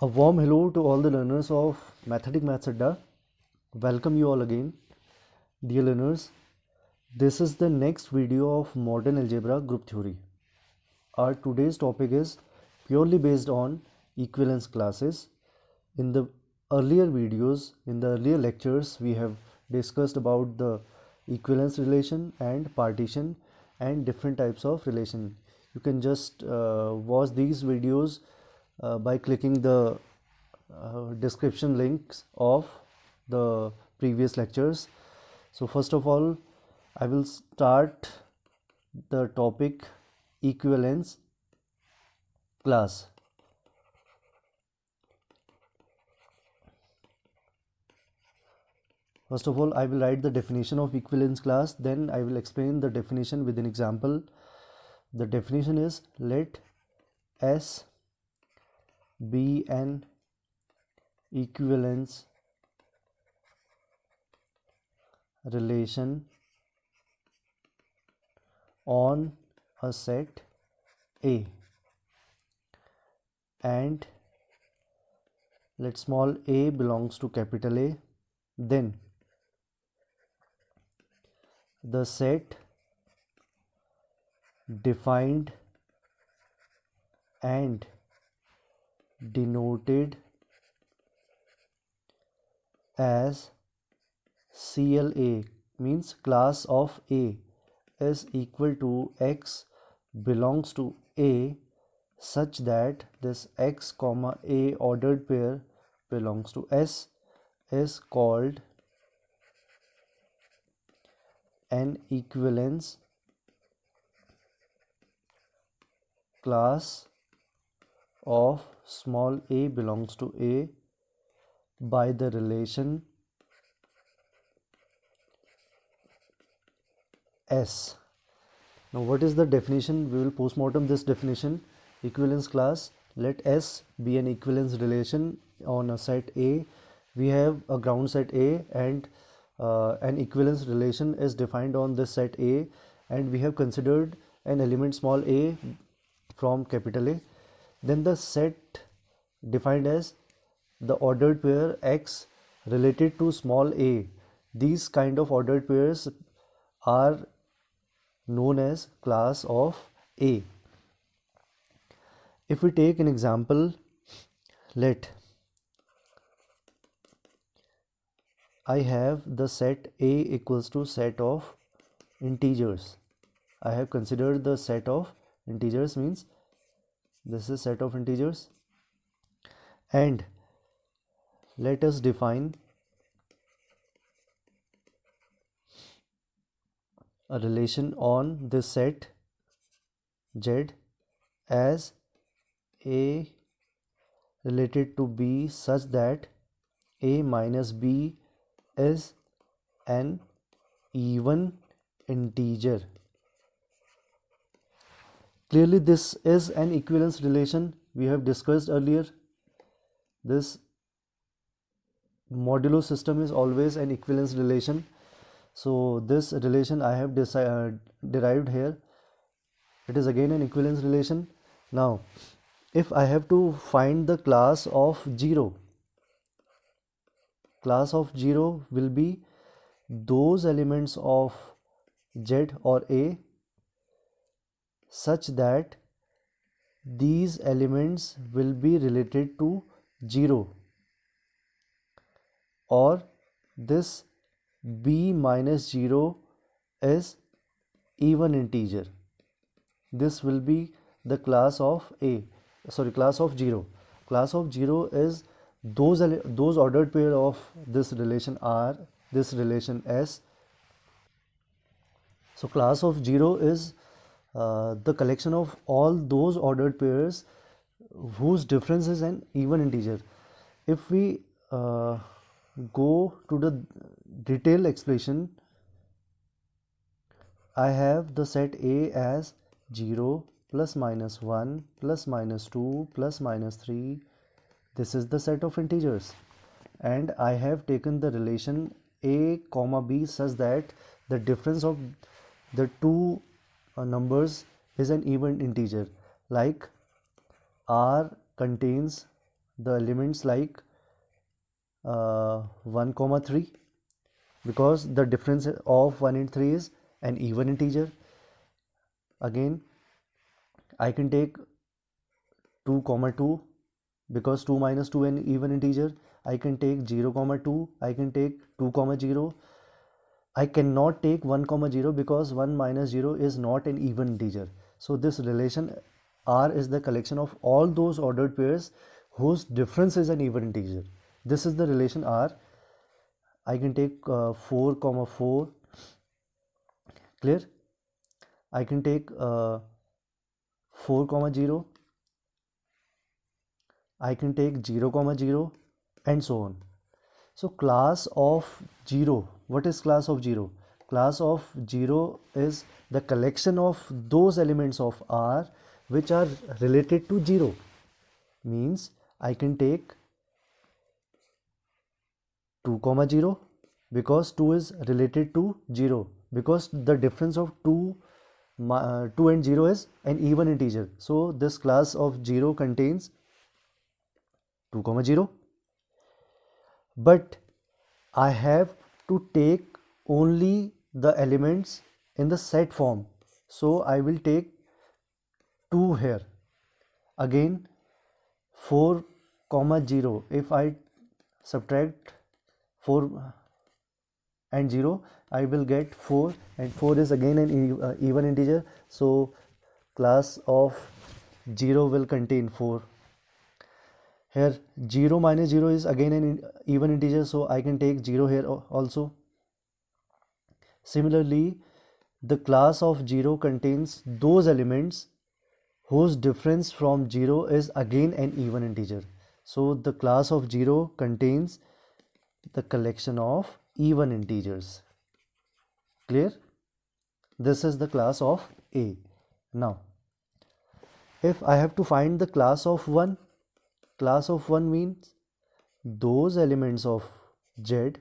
A warm hello to all the learners of Mathematic Maths Adda. Welcome you all again. Dear learners, this is the next video of Modern Algebra Group Theory. Our today's topic is purely based on equivalence classes. In the earlier videos, in the earlier lectures, we have discussed about the equivalence relation and partition and different types of relation. You can just watch these videos by clicking the description links of the previous lectures. So first of all, I will start the topic equivalence class. First of all, I will write the definition of equivalence class, then I will explain the definition with an example. The definition is, let S be an equivalence relation on a set A, and let small a belongs to capital A, then the set defined and denoted as CLA means class of A is equal to X belongs to A such that this X comma A ordered pair belongs to S is called an equivalence class of small a belongs to A by the relation S. Now what is the definition? We will postmortem this definition. Equivalence class, let S be an equivalence relation on a set A. We have a ground set A and an equivalence relation is defined on this set A, and we have considered an element small a from capital A. Then the set defined as the ordered pair X related to small a. These kind of ordered pairs are known as class of A. If we take an example, let I have the set A equals to set of integers. I have considered the set of integers, means this is set of integers, and let us define a relation on this set Z as A related to B such that A minus B is an even integer. Clearly this is an equivalence relation we have discussed earlier. This modulo system is always an equivalence relation. So this relation I have derived here, it is again an equivalence relation. Now if I have to find the class of 0, class of 0 will be those elements of Z or A such that these elements will be related to 0, or this B minus 0 is even integer. This will be the class of class of 0. Class of 0 is those ordered pair of this relation R, this relation S. So class of 0 is the collection of all those ordered pairs whose difference is an even integer. If we go to the detailed explanation, I have the set A as 0 plus minus 1 plus minus 2 plus minus 3. This is the set of integers, and I have taken the relation A comma B such that the difference of the two numbers is an even integer, like R contains the elements like 1 comma 3, because the difference of 1 and 3 is an even integer. Again, I can take 2 comma 2, because 2 minus 2 an even integer. I can take 0 comma 2, I can take 2 comma 0. I cannot take 1 comma 0 because 1 minus 0 is not an even integer. So this relation R is the collection of all those ordered pairs whose difference is an even integer. This is the relation R. I can take 4 comma 4, clear? I can take 4 comma 0, I can take 0 comma 0, and so on. So class of 0, what is class of 0? Class of 0 is the collection of those elements of R which are related to 0. Means I can take 2 comma 0 because 2 is related to 0, because the difference of 2 and 0 is an even integer. So this class of 0 contains 2 comma 0. But I have to take only the elements in the set form, so I will take 2 here. Again 4 comma 0, if I subtract 4 and 0, I will get 4, and 4 is again an even integer, so class of 0 will contain 4. Here 0 minus 0 is again an even integer, so I can take 0 here also. Similarly, the class of 0 contains those elements whose difference from 0 is again an even integer. So the class of 0 contains the collection of even integers. Clear? This is the class of A. Now, if I have to find the class of 1, class of 1 means those elements of Z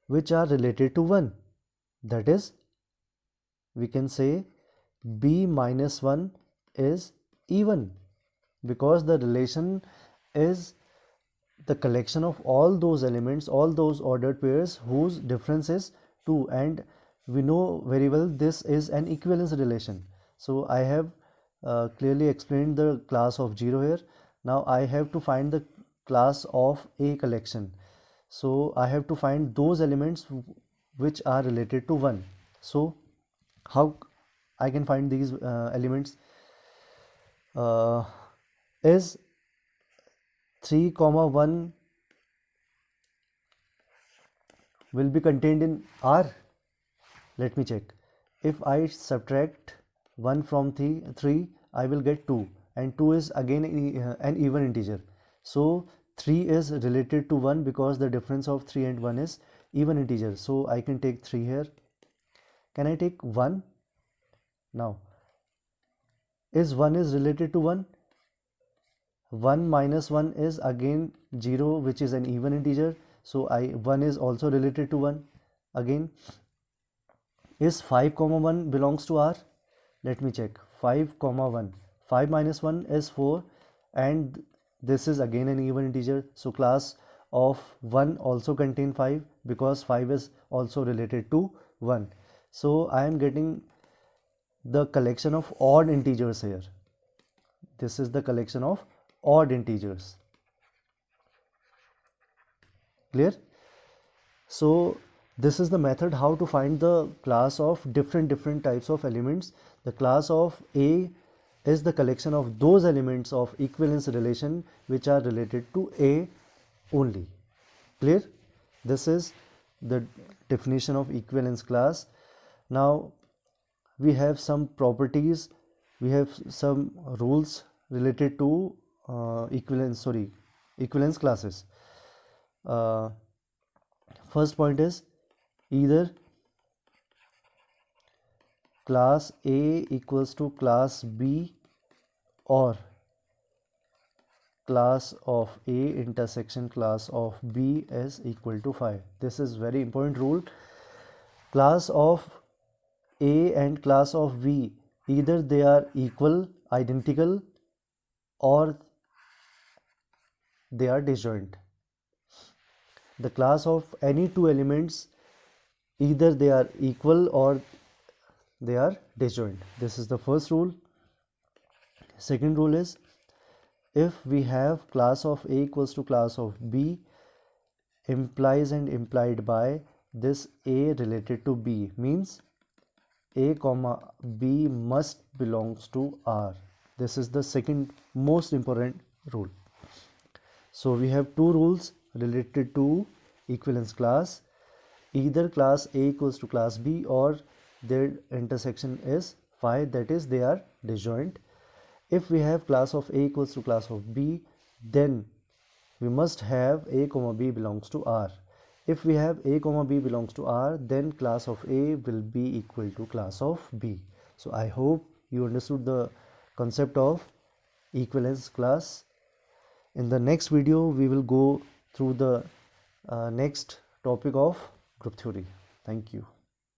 which are related to 1. That is, we can say B minus 1 is even, because the relation is the collection of all those elements, all those ordered pairs whose difference is 2, and we know very well this is an equivalence relation. So I have clearly explained the class of 0 here. Now I have to find the class of A collection. So I have to find those elements which are related to 1. So how I can find these elements? Is 3 comma 1 will be contained in R? Let me check. If I subtract 1 from 3, I will get 2, and 2 is again an even integer. So 3 is related to 1 because the difference of 3 and 1 is even integer. So I can take 3 here. Can I take 1? Now, is 1 is related to 1? 1 minus 1 is again 0, which is an even integer. So 1 is also related to 1. Again, is 5 comma 1 belongs to R? Let me check. 5 comma 1. 5 minus 1 is 4, and this is again an even integer. So class of 1 also contain 5 because 5 is also related to 1. So I am getting the collection of odd integers here. This is the collection of odd integers. Clear? So this is the method how to find the class of different types of elements. The class of A is the collection of those elements of equivalence relation which are related to A only. Clear? This is the definition of equivalence class. Now we have some properties, we have some rules related to equivalence classes. First point is either class A equals to class B or class of A intersection class of B is equal to 5. This is very important rule. Class of A and class of B, either they are equal, identical, or they are disjoint. The class of any two elements, either they are equal or they are disjoint. This is the first rule. Second rule is, if we have class of A equals to class of B, implies and implied by this A related to B means A comma B must belongs to R. This is the second most important rule. So we have two rules related to equivalence class. Either class A equals to class B or their intersection is phi, that is they are disjoint. If we have class of A equals to class of B, then we must have A comma B belongs to R. If we have A comma B belongs to R, then class of A will be equal to class of B. So I hope you understood the concept of equivalence class. In the next video, we will go through the next topic of group theory. Thank you.